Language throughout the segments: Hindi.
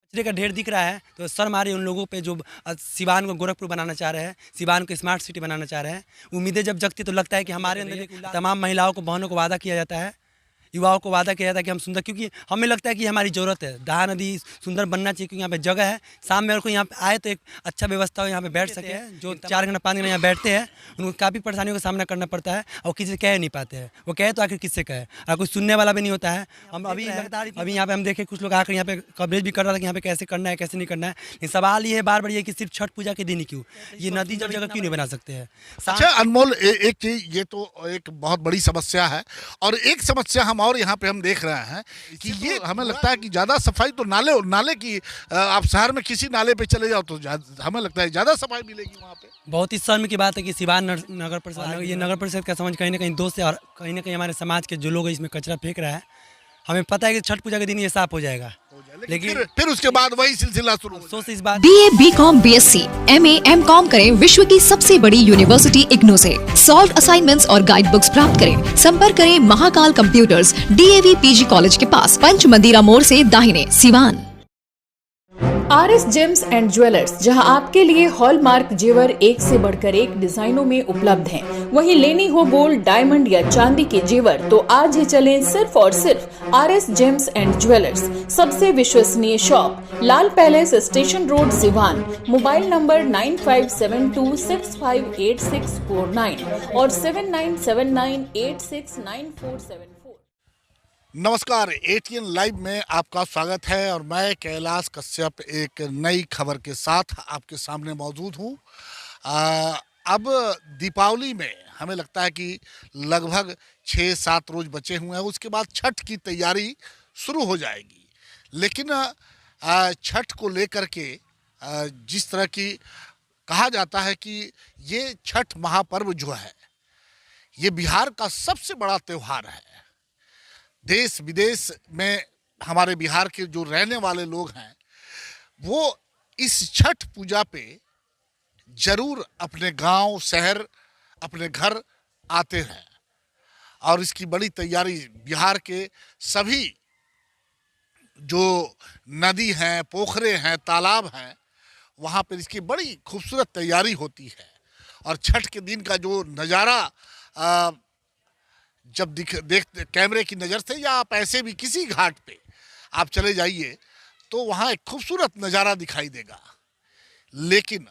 कचरे का ढेर दिख रहा है तो शर्म आ रही है उन लोगों पे जो सिवान को गोरखपुर बनाना चाह रहे हैं, सिवान को स्मार्ट सिटी बनाना चाह रहे हैं। उम्मीदें जब जगती तो लगता है कि हमारे अंदर तमाम महिलाओं को, बहनों को वादा किया जाता है, युवाओं को वादा किया जाता है कि हम सुंदर, क्योंकि हमें लगता है कि हमारी ज़रूरत है, दहा नदी सुंदर बनना चाहिए, क्योंकि यहाँ पे जगह है। शाम में अगर कोई यहाँ पे आए तो एक अच्छा व्यवस्था हो, यहाँ पे बैठ सके। जो 4 घंटा 5 घंटा यहाँ बैठते हैं उनको काफ़ी परेशानियों का सामना करना पड़ता है और किसी से कह नहीं पाते हैं। वो कहे तो आखिर किससे कहे, और कोई सुनने वाला भी नहीं होता है। हम अभी यहाँ पे हम देखे कुछ लोग आकर यहाँ पे कवरेज भी कर रहा था कि यहाँ पे कैसे करना है कैसे नहीं करना है। लेकिन सवाल ये है बार बार ये कि सिर्फ छठ पूजा के दिन ही क्यों ये नदी जब जगह क्यों नहीं बना सकते हैं। अच्छा अनमोल, एक चीज ये तो एक बहुत बड़ी समस्या है, और एक समस्या हम और यहाँ पे हम देख रहे हैं कि ये हमें लगता है कि ज्यादा सफाई तो नाले की, आप शहर में किसी नाले पे चले जाओ तो हमें लगता है ज्यादा सफाई मिलेगी वहाँ पे। बहुत ही शर्म की बात है कि सिवान नगर परिषद, ये नगर परिषद का समझ कहीं ना कहीं दोस्त है, और कहीं ना कहीं हमारे समाज के जो लोग हैं इसमें कचरा फेंक रहा है। हमें पता है कि छठ पूजा के दिन ये साफ हो जाएगा, लेकिन फिर उसके बाद वही सिलसिला शुरू। अफसोस इस बात। BA, BCom, BSc, MA, MCom करें विश्व की सबसे बड़ी यूनिवर्सिटी इग्नू से। सॉल्व असाइनमेंट्स और गाइड बुक्स प्राप्त करें। संपर्क करें Mahakal computers, DAV PG college के पास, पंच मंदिरा मोड़ से दाहिने, Siwan. RS James and jewellers, जहां आपके लिए हॉलमार्क जेवर एक से बढ़कर एक डिजाइनों में उपलब्ध हैं। वहीं लेनी हो गोल्ड, डायमंड या चांदी के जेवर तो आज ही चलें सिर्फ और सिर्फ RS जेम्स एंड ज्वेलर्स। सबसे विश्वसनीय shop, Lal palace, station road, Siwan. Mobile number 9572658649 और 7979869474। नमस्कार, ATN लाइव में आपका स्वागत है और मैं कैलाश कश्यप एक नई खबर के साथ आपके सामने मौजूद हूँ। अब दीपावली में हमें लगता है कि लगभग 6-7 रोज बचे हुए हैं, उसके बाद छठ की तैयारी शुरू हो जाएगी। लेकिन छठ को लेकर के जिस तरह की कहा जाता है कि ये छठ महापर्व जो है ये बिहार का सबसे बड़ा त्यौहार है। देश विदेश में हमारे बिहार के जो रहने वाले लोग हैं वो इस छठ पूजा पे जरूर अपने गांव, शहर, अपने घर आते हैं और इसकी बड़ी तैयारी बिहार के सभी जो नदी हैं, पोखरे हैं, तालाब हैं, वहाँ पर इसकी बड़ी खूबसूरत तैयारी होती है। और छठ के दिन का जो नज़ारा जब देखते कैमरे की नज़र से या आप ऐसे भी किसी घाट पे आप चले जाइए तो वहाँ एक खूबसूरत नज़ारा दिखाई देगा। लेकिन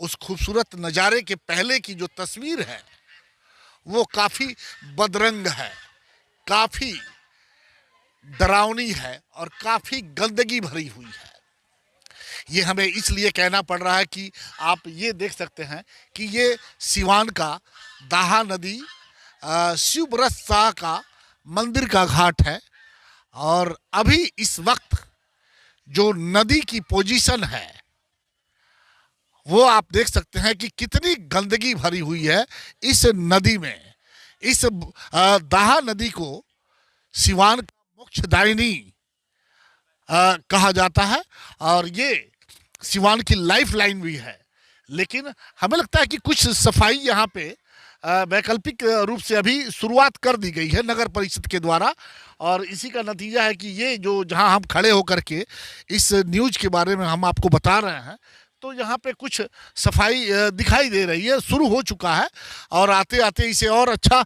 उस खूबसूरत नज़ारे के पहले की जो तस्वीर है वो काफ़ी बदरंग है, काफ़ी डरावनी है और काफ़ी गंदगी भरी हुई है। ये हमें इसलिए कहना पड़ रहा है कि आप ये देख सकते हैं कि ये सिवान का दाहा नदी शिव व्रत शाह का मंदिर का घाट है। और अभी इस वक्त जो नदी की पोजीशन है वो आप देख सकते हैं कि कितनी गंदगी भरी हुई है इस नदी में। इस दाहा नदी को सिवान का मोक्षदायिनी कहा जाता है और ये सिवान की लाइफ लाइन भी है। लेकिन हमें लगता है कि कुछ सफाई यहाँ पे वैकल्पिक रूप से अभी शुरुआत कर दी गई है नगर परिषद के द्वारा, और इसी का नतीजा है कि ये जो जहां हम खड़े होकर के इस न्यूज के बारे में हम आपको बता रहे हैं तो यहाँ पे कुछ सफाई दिखाई दे रही है, शुरू हो चुका है और आते आते इसे और अच्छा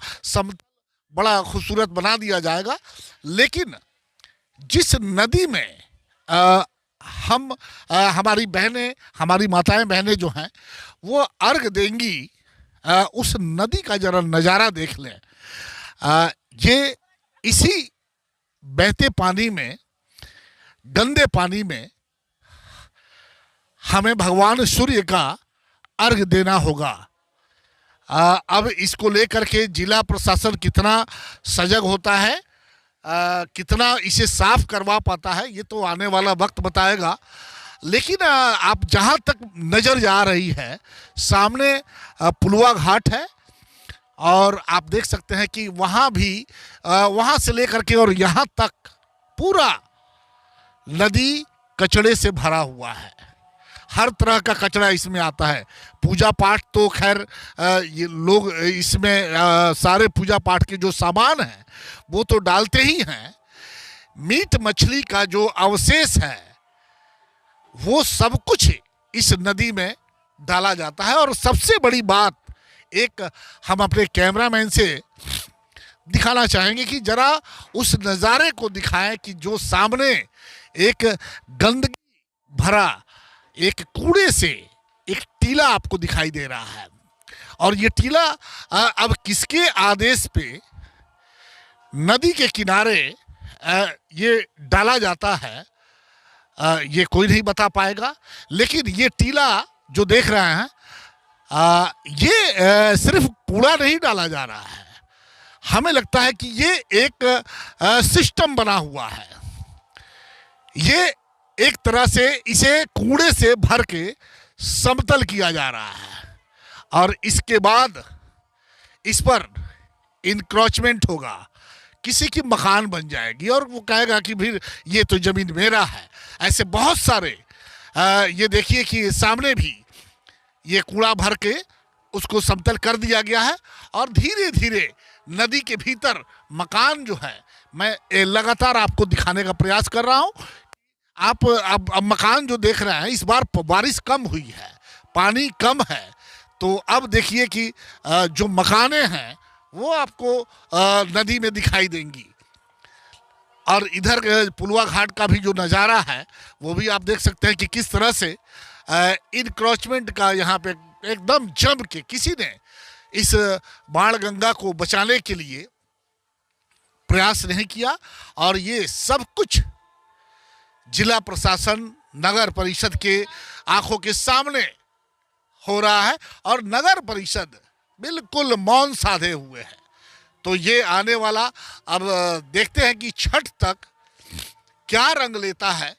बड़ा खूबसूरत बना दिया जाएगा। लेकिन जिस नदी में हमारी बहनें, हमारी माताएं बहनें जो हैं वो अर्घ देंगी, उस नदी का जरा नज़ारा देख लें। ये इसी बहते पानी में, गंदे पानी में हमें भगवान सूर्य का अर्घ देना होगा। अब इसको लेकर के जिला प्रशासन कितना सजग होता है, कितना इसे साफ करवा पाता है, ये तो आने वाला वक्त बताएगा। लेकिन आप जहाँ तक नज़र जा रही है सामने पुलवा घाट है और आप देख सकते हैं कि वहाँ भी वहाँ से लेकर के और यहाँ तक पूरा नदी कचड़े से भरा हुआ है। हर तरह का कचरा इसमें आता है। पूजा पाठ तो खैर ये लोग इसमें सारे पूजा पाठ के जो सामान हैं वो तो डालते ही हैं। मीट मछली का जो अवशेष है वो सब कुछ इस नदी में डाला जाता है। और सबसे बड़ी बात एक हम अपने कैमरामैन से दिखाना चाहेंगे कि जरा उस नज़ारे को दिखाएं कि जो सामने एक गंदगी भरा एक कूड़े से एक टीला आपको दिखाई दे रहा है। और ये टीला अब किसके आदेश पे नदी के किनारे ये डाला जाता है, ये कोई नहीं बता पाएगा। लेकिन ये टीला जो देख रहे हैं, ये सिर्फ कूड़ा नहीं डाला जा रहा है, हमें लगता है कि ये एक सिस्टम बना हुआ है। ये एक तरह से इसे कूड़े से भर के समतल किया जा रहा है और इसके बाद इस पर इंक्रोचमेंट होगा, किसी की मकान बन जाएगी और वो कहेगा कि फिर ये तो ज़मीन मेरा है। ऐसे बहुत सारे ये देखिए कि सामने भी ये कूड़ा भर के उसको समतल कर दिया गया है और धीरे धीरे नदी के भीतर मकान जो है, मैं लगातार आपको दिखाने का प्रयास कर रहा हूँ। आप अब मकान जो देख रहे हैं, इस बार बारिश कम हुई है, पानी कम है, तो अब देखिए कि जो मकानें हैं वो आपको नदी में दिखाई देंगी। और इधर पुलवा घाट का भी जो नज़ारा है वो भी आप देख सकते हैं कि किस तरह से इनक्रोचमेंट का यहाँ पे एकदम जम के किसी ने इस बाण गंगा को बचाने के लिए प्रयास नहीं किया। और ये सब कुछ जिला प्रशासन, नगर परिषद के आंखों के सामने हो रहा है और नगर परिषद बिल्कुल मौन साधे हुए है। तो ये आने वाला अब देखते हैं कि छठ तक क्या रंग लेता है,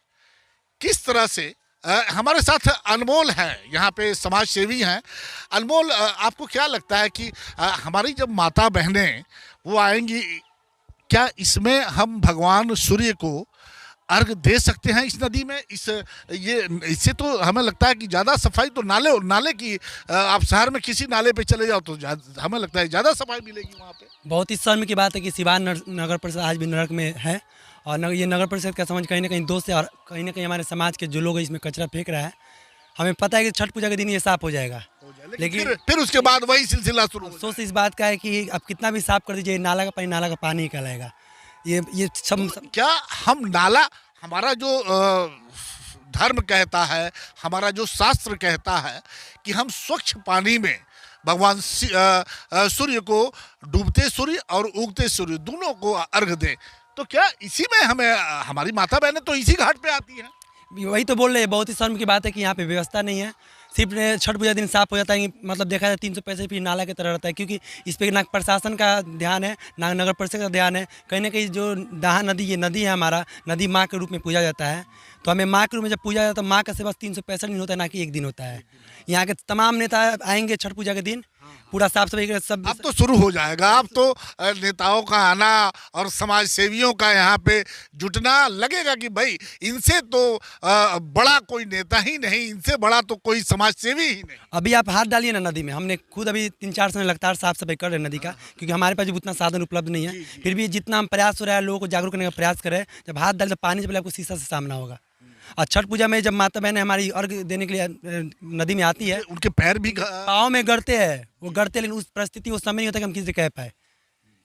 किस तरह से। हमारे साथ अनमोल है, यहाँ पे समाज सेवी हैं। अनमोल, आपको क्या लगता है कि हमारी जब माता बहनें वो आएंगी, क्या इसमें हम भगवान सूर्य को अर्घ दे सकते हैं इस नदी में? इससे तो हमें लगता है कि ज़्यादा सफाई तो नाले की, आप शहर में किसी नाले पे चले जाओ तो हमें लगता है ज़्यादा सफाई मिलेगी वहाँ पे। बहुत ही शर्म की बात है कि सिवान नगर परिषद आज भी नरक में है और ये नगर परिषद का समझ कहीं ना कहीं दोस्त है और कहीं ना कहीं हमारे समाज के जो लोग इसमें कचरा फेंक रहा है। हमें पता है कि छठ पूजा के दिन ये साफ हो जाएगा, लेकिन फिर उसके बाद वही सिलसिला शुरू। अफसोस इस बात का है कि अब कितना भी साफ कर दीजिए, नाला का पानी निकल आएगा। ये सब क्या हम नाला, हमारा जो धर्म कहता है, हमारा जो शास्त्र कहता है कि हम स्वच्छ पानी में भगवान सूर्य को, डूबते सूर्य और उगते सूर्य दोनों को अर्घ दें, तो क्या इसी में हमें, हमारी माता बहनें तो इसी घाट पे आती हैं? वही तो बोल रहे हैं। बहुत ही शर्म की बात है कि यहाँ पे व्यवस्था नहीं है। सिर्फ छठ पूजा दिन साफ हो जाता है, मतलब देखा जाए 300 पैसे फिर नाला की तरह रहता है, क्योंकि इस पर ना प्रशासन का ध्यान है ना नगर परिषद का ध्यान है। कहीं ना कहीं जो दाहा नदी, ये नदी है हमारा, नदी माँ के रूप में पूजा जाता है, तो हमें माँ के रूप में जब पूजा जाता है तो माँ का सेवा 365 दिन होता है, ना कि एक दिन होता है। यहाँ के तमाम नेता आएंगे छठ पूजा के दिन, पूरा साफ सफाई सब। अब तो शुरू हो जाएगा, अब तो नेताओं का आना और समाज सेवियों का यहाँ पे जुटना, लगेगा कि भाई इनसे तो बड़ा कोई नेता ही नहीं, इनसे बड़ा तो कोई समाज सेवी ही नहीं। अभी आप हाथ डालिए ना नदी में, हमने खुद अभी 3-4 समय लगातार साफ सफाई कर रहे हैं नदी का, क्योंकि हमारे पास उतना साधन उपलब्ध नहीं है। फिर भी जितना हम प्रयास हो रहा है, लोगों को जागरूक करने का प्रयास करें, जब हाथ डाले तो पानी से पहले आपको शीशा से सामना होगा। और छठ पूजा में जब माता बहनें हमारी अर्घ देने के लिए नदी में आती है, उनके पैर भी पाँव में गड़ते हैं, वो गड़ते, लेकिन उस परिस्थिति वो समय नहीं होता कि हम किसी से कह पाए,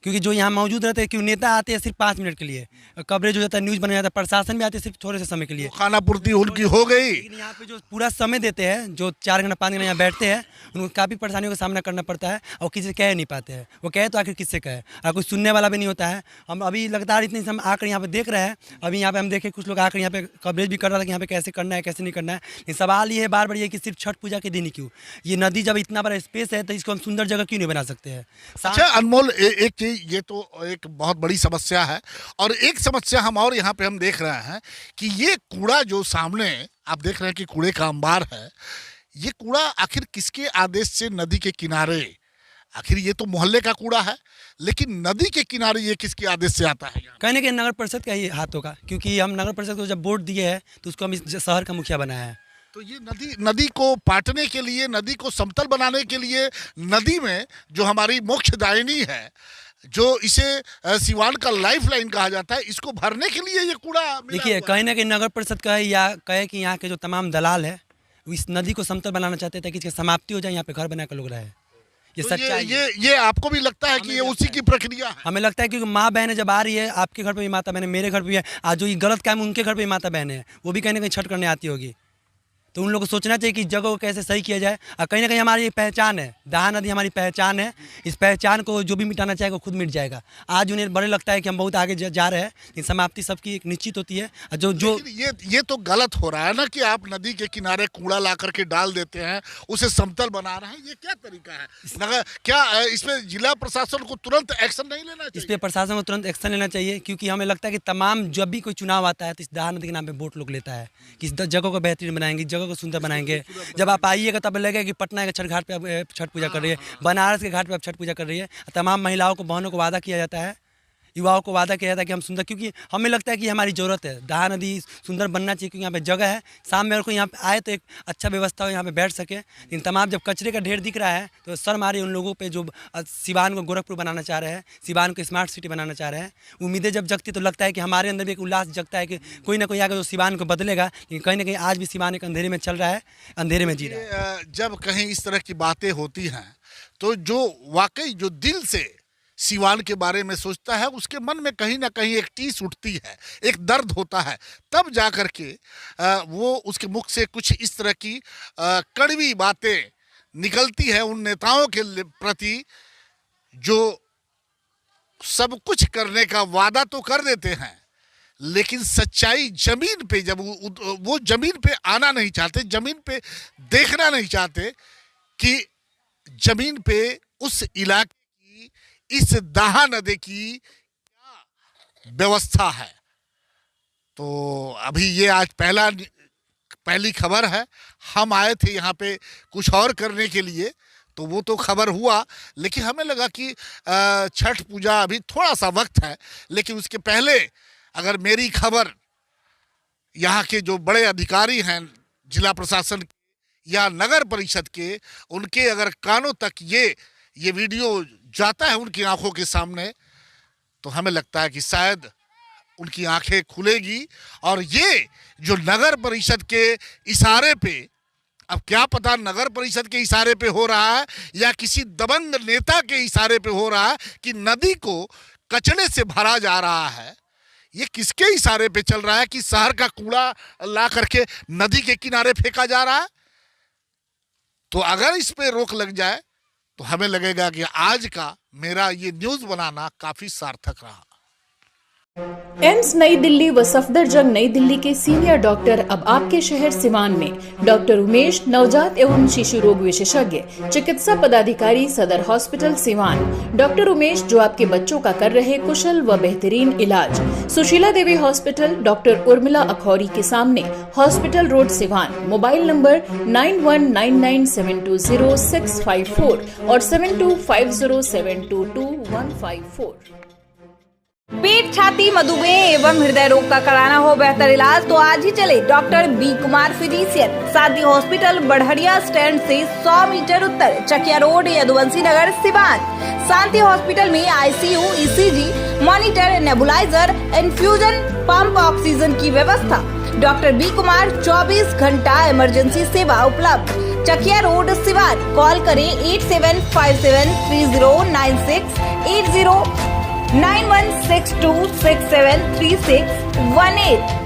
क्योंकि जो यहाँ मौजूद रहते हैं, क्योंकि नेता आते हैं सिर्फ 5 मिनट के लिए, कवरेज हो जाता है, न्यूज़ बन जाता है, प्रशासन भी आते हैं सिर्फ थोड़े से समय के लिए, खाना पूर्ति उनकी हो गई। लेकिन यहाँ पे जो पूरा समय देते हैं, जो 4 घंटा 5 घंटा यहाँ बैठते हैं, उनको काफ़ी परेशानियों का सामना करना पड़ता है और किसी से कह नहीं पाते हैं। वो कहे तो आखिर किससे कहे, और कोई सुनने वाला भी नहीं होता है। हम अभी लगातार इतने समय आकर यहाँ पे देख रहे हैं, अभी यहाँ पे हम देखे कुछ लोग आकर यहाँ पे कवरेज भी कर रहा था कि यहाँ पे कैसे करना है कैसे नहीं करना है। लेकिन सवाल ये है बार बार ये कि सिर्फ छठ पूजा के दिन ही क्यों, ये नदी जब इतना बड़ा स्पेस है तो इसको हम सुंदर जगह क्यों नहीं बना सकते हैं? अच्छा अनमोल, एक चीज, ये तो एक बहुत बड़ी समस्या है, और एक समस्या हम और यहाँ पे हम देख रहे हैं कि ये कूड़ा जो सामने आप देख रहे हैं कि कूड़े का अंबार है, ये कूड़ा आखिर किसके आदेश से नदी के किनारे, आखिर ये तो मोहल्ले का कूड़ा है, लेकिन नदी के किनारे ये किसके आदेश से आता है? कहने के नगर परिषद का ही हाथ होगा, क्योंकि हम नगर परिषद को जब वोट दिए है तो उसको हम इस शहर का मुखिया बनाया है। तो ये नदी को पाटने के लिए, नदी को समतल बनाने के लिए, नदी में जो हमारी मोक्षदायिनी है, जो इसे सिवान का लाइफलाइन कहा जाता है, इसको भरने के लिए ये कूड़ा मिला देखिए, हुआ है। कहीं ना कहीं नगर परिषद कहे या कहे कि यहाँ के जो तमाम दलाल है वो इस नदी को समतल बनाना चाहते थे कि इसकी समाप्ति हो जाए, यहाँ पे घर बनाकर लोग रहे। ये तो सच्चाई है। ये आपको भी लगता है कि ये उसी की प्रक्रिया है? हमें लगता है क्योंकि माँ बहन जब आ रही है, आपके घर पे भी माता बहन है, मेरे घर पे भी है, आज जो ये गलत काम है उनके घर पे भी माता बहन है, वो भी कहीं ना कहीं छठ करने आती होगी। तो उन लोगों को सोचना चाहिए कि इस जगह को कैसे सही किया जाए। और कहीं ना कहीं हमारी ये पहचान है, दहा नदी हमारी पहचान है। इस पहचान को जो भी मिटाना चाहेगा वो खुद मिट जाएगा। आज उन्हें बड़े लगता है कि हम बहुत आगे जा रहे हैं, लेकिन समाप्ति सबकी एक निश्चित होती है। और जो लेकिन ये तो गलत हो रहा है ना कि आप नदी के किनारे कूड़ा ला करके डाल देते हैं, उसे समतल बना रहे हैं। ये क्या तरीका है? नगर क्या इसमें जिला प्रशासन को तुरंत एक्शन नहीं लेना इस चाहिए? पर प्रशासन को तुरंत एक्शन लेना चाहिए, क्योंकि हमें लगता है कि तमाम जब भी कोई चुनाव आता है तो इस दहा नदी के नाम पे वोट लोग लेता है कि इस जगह को बेहतरीन बनाएंगे, इस जगह को सुंदर बनाएंगे। जब आप आइएगा तब लगेगा कि पटना के छठ घाट पे अब छठ पूजा कर रही है, बनारस के घाट पे अब छठ पूजा कर रही है। तमाम महिलाओं को, बहनों को वादा किया जाता है, युवाओं को वादा किया जाता है कि हम सुंदर, क्योंकि हमें लगता है कि हमारी ज़रूरत है, दहा नदी सुंदर बनना चाहिए, क्योंकि यहाँ पे जगह है। शाम में अगर कोई यहाँ पे आए तो एक अच्छा व्यवस्था हो, यहाँ पे बैठ सके। लेकिन तमाम जब कचरे का ढेर दिख रहा है तो शर्म आ रही है उन लोगों पे जो सिवान को गोरखपुर बनाना चाह रहे हैं, सिवान को स्मार्ट सिटी बनाना चाह रहे हैं। उम्मीदें जब जगती तो लगता है कि हमारे अंदर भी एक उल्लास जगता है कि कोई ना कोई आगे जो सिवान को बदलेगा। लेकिन कहीं ना कहीं आज भी सिवान एक अंधेरे में चल रहा है, अंधेरे में जी रहा है। जब कहीं इस तरह की बातें होती हैं तो जो वाकई जो दिल से सिवान के बारे में सोचता है, उसके मन में कहीं ना कहीं एक टीस उठती है, एक दर्द होता है। तब जा कर के वो उसके मुख से कुछ इस तरह की कड़वी बातें निकलती है उन नेताओं के प्रति जो सब कुछ करने का वादा तो कर देते हैं, लेकिन सच्चाई जमीन पे जब वो जमीन पे आना नहीं चाहते, जमीन पे देखना नहीं चाहते कि जमीन पे उस इलाके की, इस दहा नदी की क्या व्यवस्था है। तो अभी ये आज पहली खबर है। हम आए थे यहाँ पे कुछ और करने के लिए, तो वो तो खबर हुआ, लेकिन हमें लगा कि छठ पूजा अभी थोड़ा सा वक्त है। लेकिन उसके पहले अगर मेरी खबर यहाँ के जो बड़े अधिकारी हैं जिला प्रशासन या नगर परिषद के, उनके अगर कानों तक ये वीडियो जाता है उनकी आंखों के सामने, तो हमें लगता है कि शायद उनकी आंखें खुलेगी। और ये जो नगर परिषद के इशारे पे, अब क्या पता नगर परिषद के इशारे पे हो रहा है या किसी दबंग नेता के इशारे पे हो रहा है कि नदी को कचरे से भरा जा रहा है। ये किसके इशारे पे चल रहा है कि शहर का कूड़ा ला करके नदी के किनारे फेंका जा रहा है? तो अगर इस पे रोक लग जाए तो हमें लगेगा कि आज का मेरा ये न्यूज़ बनाना काफी सार्थक रहा। एम्स नई दिल्ली व सफदरजंग नई दिल्ली के सीनियर डॉक्टर अब आपके शहर सिवान में। डॉक्टर उमेश, नवजात एवं शिशु रोग विशेषज्ञ, चिकित्सा पदाधिकारी, सदर हॉस्पिटल सिवान। डॉक्टर उमेश जो आपके बच्चों का कर रहे कुशल व बेहतरीन इलाज। सुशीला देवी हॉस्पिटल, डॉक्टर उर्मिला अखौरी के सामने, hospital road Siwan. Mobile number 9199720654 और 7250722154। पेट, छाती, मधुमेह एवं हृदय रोग का कराना हो बेहतर इलाज तो आज ही चले डॉक्टर बी कुमार फिजिशियन, शांति हॉस्पिटल, बढ़हरिया स्टैंड से 100 मीटर उत्तर, चकिया रोड, यदुवंशी नगर, सिवान। शांति हॉस्पिटल में ICU, ECG, monitor, nebuliser, infusion pump, oxygen की व्यवस्था। डॉक्टर बी कुमार 24 घंटा इमरजेंसी सेवा उपलब्ध। चकिया रोड, सिवान। कॉल करें 87573096, 9162673618।